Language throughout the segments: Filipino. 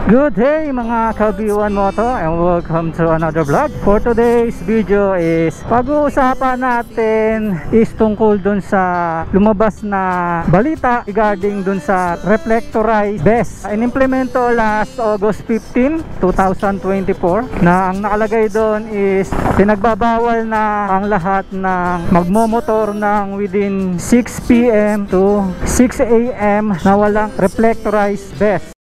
Good day mga ka-B1 Moto and welcome to another vlog. For today's video is pag-uusapan natin is tungkol dun sa lumabas na balita regarding dun sa reflectorized BESS. Inimplemento last August 15, 2024 na ang nakalagay doon is pinagbabawal na ang lahat ng magmomotor ng within 6 PM to 6 AM na walang reflectorized BESS.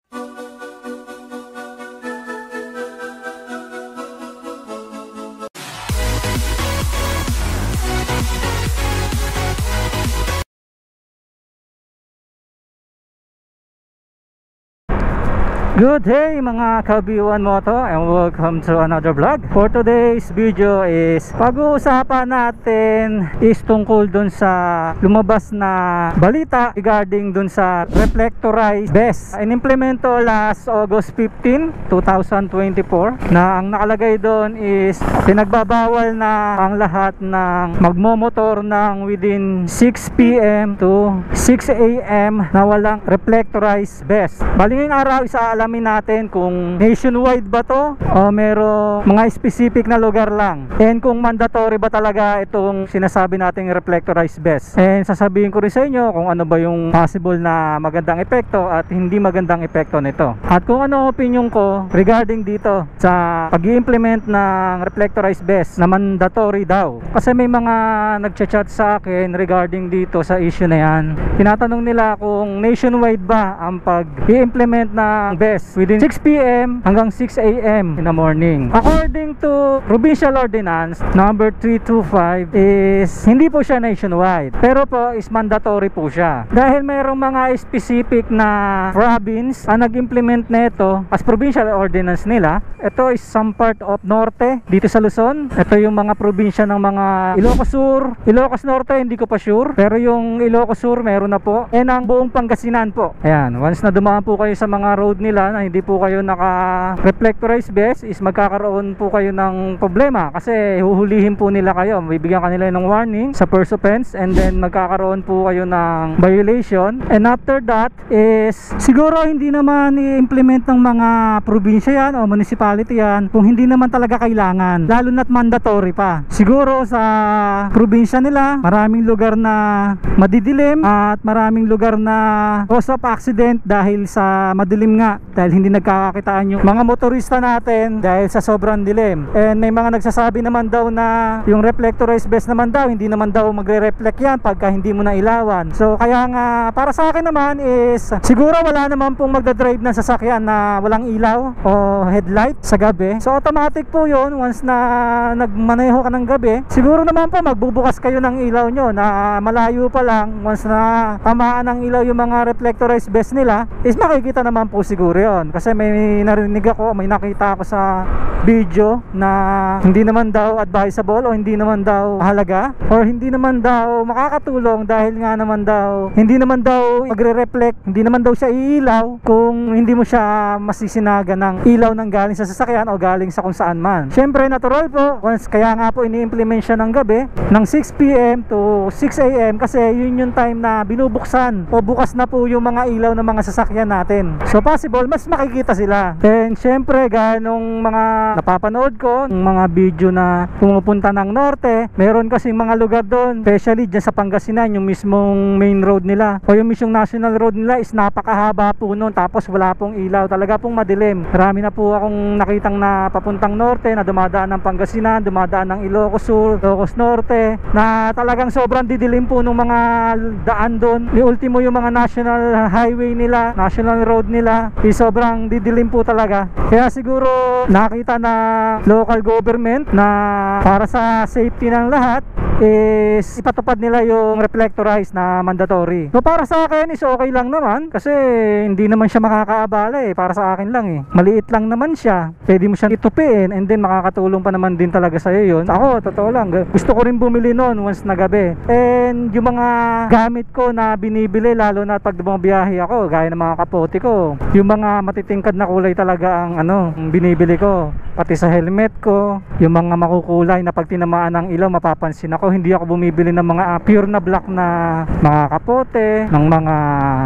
Good day mga ka-B1 Moto and welcome to another vlog. For today's video is pag-uusapan natin is tungkol dun sa lumabas na balita regarding dun sa reflectorized BESS. Inimplemento last August 15, 2024 na ang nakalagay doon is pinagbabawal na ang lahat ng magmomotor ng within 6 PM to 6 AM na walang reflectorized BESS. Baling araw isaalamin natin kung nationwide ba to o merong mga specific na lugar lang, and kung mandatory ba talaga itong sinasabi nating reflectorized BESS. And sasabihin ko rin sa inyo kung ano ba yung possible na magandang epekto at hindi magandang epekto nito, at kung ano opinion ko regarding dito sa pag-i-implement ng reflectorized BESS na mandatory daw. Kasi may mga nagchat-chat sa akin regarding dito sa issue na yan. Tinatanong nila kung nationwide ba ang pag-i-implement ng BESS within 6 PM hanggang 6 AM in the morning. According to Provincial Ordinance number 325 is hindi po siya nationwide, pero po is mandatory po siya dahil mayroong mga specific na province ang nag-implement nito as provincial ordinance nila. Ito is some part of Norte dito sa Luzon. Ito yung mga probinsya ng mga Ilocos Sur, Ilocos Norte hindi ko pa sure, pero yung Ilocos Sur meron na po, and ang buong Pangasinan po. Ayan, once na dumaan po kayo sa mga road nila na hindi po kayo naka-reflectorized BESS is magkakaroon po kayo ng problema kasi huhulihin po nila kayo, bibigyan kanila ng warning sa first offense, and then magkakaroon po kayo ng violation. And after that is siguro hindi naman i-implement ng mga probinsya yan o municipality yan kung hindi naman talaga kailangan, lalo na't mandatory pa. Siguro sa probinsya nila maraming lugar na madidilim at maraming lugar na cause of accident dahil sa madilim nga, dahil hindi nagkakakitaan yung mga motorista natin dahil sa sobrang dilim. And may mga nagsasabi naman daw na yung reflectorized BESS naman daw hindi naman daw magre-reflect yan pagka hindi mo na ilawan. So kaya nga para sa akin naman is siguro wala naman pong magdadrive ng sasakyan na walang ilaw o headlight sa gabi. So automatic po yun, once na nagmaneho ka ng gabi, siguro naman po magbubukas kayo ng ilaw nyo na malayo pa lang. Once na tamaan ng ilaw yung mga reflectorized BESS nila is makikita naman po siguro yun. Kasi may narinig ako, may nakita ako sa video na hindi naman daw advisable o hindi naman daw halaga or hindi naman daw makakatulong dahil nga naman daw hindi naman daw magre-reflect, hindi naman daw siya iilaw kung hindi mo siya masisinaga ng ilaw ng galing sa sasakyan o galing sa kung saan man. Syempre natural po, once kaya nga po ini-implement siya ng gabi ng 6 PM to 6 AM kasi yun yung time na binubuksan o bukas na po yung mga ilaw ng mga sasakyan natin. So possible mas makikita sila. And syempre gaya nung mga napapanood ko ng mga video na pumupunta ng Norte, meron kasi mga lugar doon, especially dyan sa Pangasinan, yung mismong main road nila o yung mismong national road nila is napakahaba po nun, tapos wala pong ilaw, talaga pong madilim. Marami na po akong nakitang na papuntang Norte na dumadaan ng Pangasinan, dumadaan ng Ilocos Sur, Ilocos Norte, na talagang sobrang didilim po ng mga daan doon. Ni ultimo yung mga national highway nila, national road nila, sobrang didilim po talaga. Kaya siguro nakita na local government na para sa safety ng lahat is ipatupad nila yung reflectorized na mandatory. So para sa akin is okay lang naman kasi hindi naman siya makakaabala para sa akin lang maliit lang naman siya, pwede mo siyang itupiin and then makakatulong pa naman din talaga sa'yo yun. Ako totoo lang, gusto ko rin bumili noon once na gabi, and yung mga gamit ko na binibili lalo na pag bumabiyahe ako, gaya ng mga kapote ko, yung mga matitingkad na kulay talaga ang binibili ko. pati sa helmet ko, yung mga makukulay na pag tinamaan ng ilaw mapapansin ako. Hindi ako bumibili ng mga pure na black na mga kapote ng mga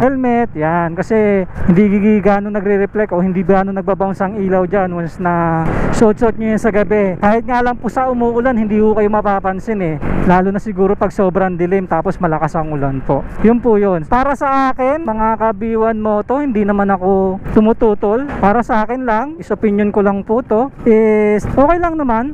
helmet, yan, kasi hindi gano'n nagre-reflect o hindi gano'n nagbabounce ang ilaw dyan once na suot nyo yan sa gabi. Kahit nga lang po sa umuulan, hindi ko kayo mapapansin eh, lalo na siguro pag sobrang dilim tapos malakas ang ulan po. Yun po yun. Para sa akin, mga ka-B1 Moto, hindi naman ako tumututol. Para sa akin lang, is opinion ko lang po to, is okay lang naman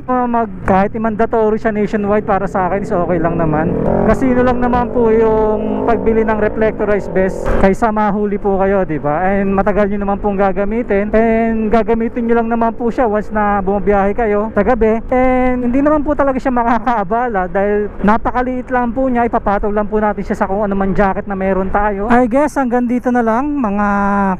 kahit mandatory siya nationwide. Para sa akin is okay lang naman, kasi yun lang naman po yung pagbili ng reflectorized vest kaysa mahuli po kayo, diba? And matagal nyo naman pong gagamitin, and gagamitin nyo lang naman po siya once na bumabiyahe kayo sa gabi, and hindi naman po talaga siya makakaabala dahil napakaliit lang po niya. Ipapatol lang po natin siya sa kung ano man jacket na meron tayo. I guess hanggang dito na lang mga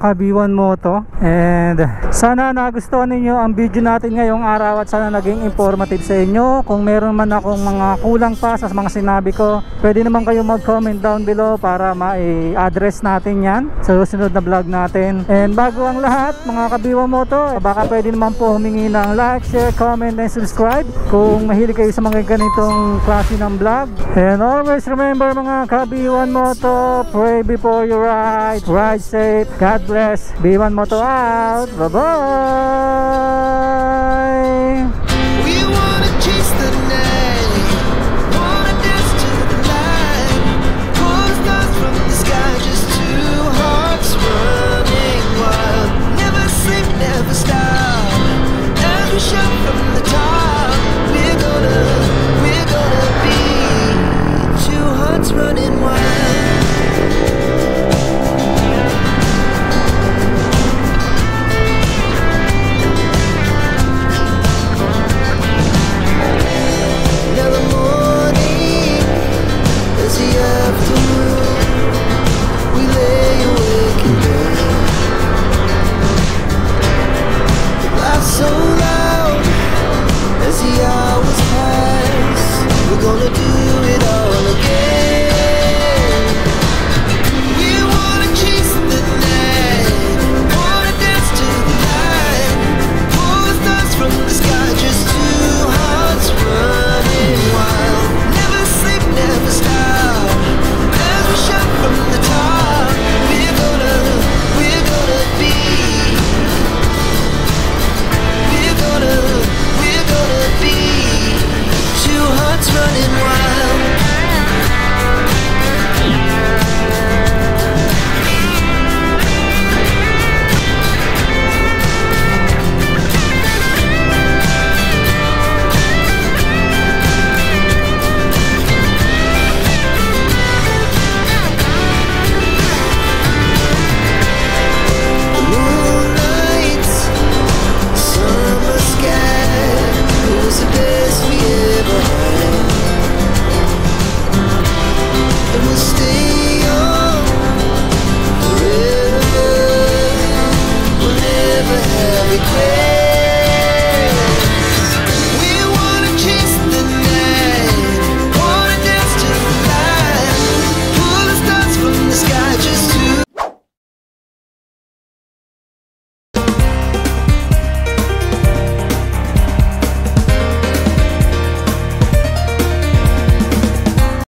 ka-B1 Moto, and sana nagustuhan ninyo ang video natin ngayong araw at sana naging informative sa inyo. Kung meron man akong mga kulang pa sa mga sinabi ko, pwede naman kayo mag-comment down below para ma-address natin yan sa susunod na vlog natin. And bago ang lahat mga ka-B1 Moto, baka pwede naman po humingi ng like, share, comment, and subscribe kung mahilig kayo sa mga ganitong klase ng vlog. And always remember mga ka-B1 Moto, pray before you ride, ride safe, God bless, B1 Moto out, bye bye.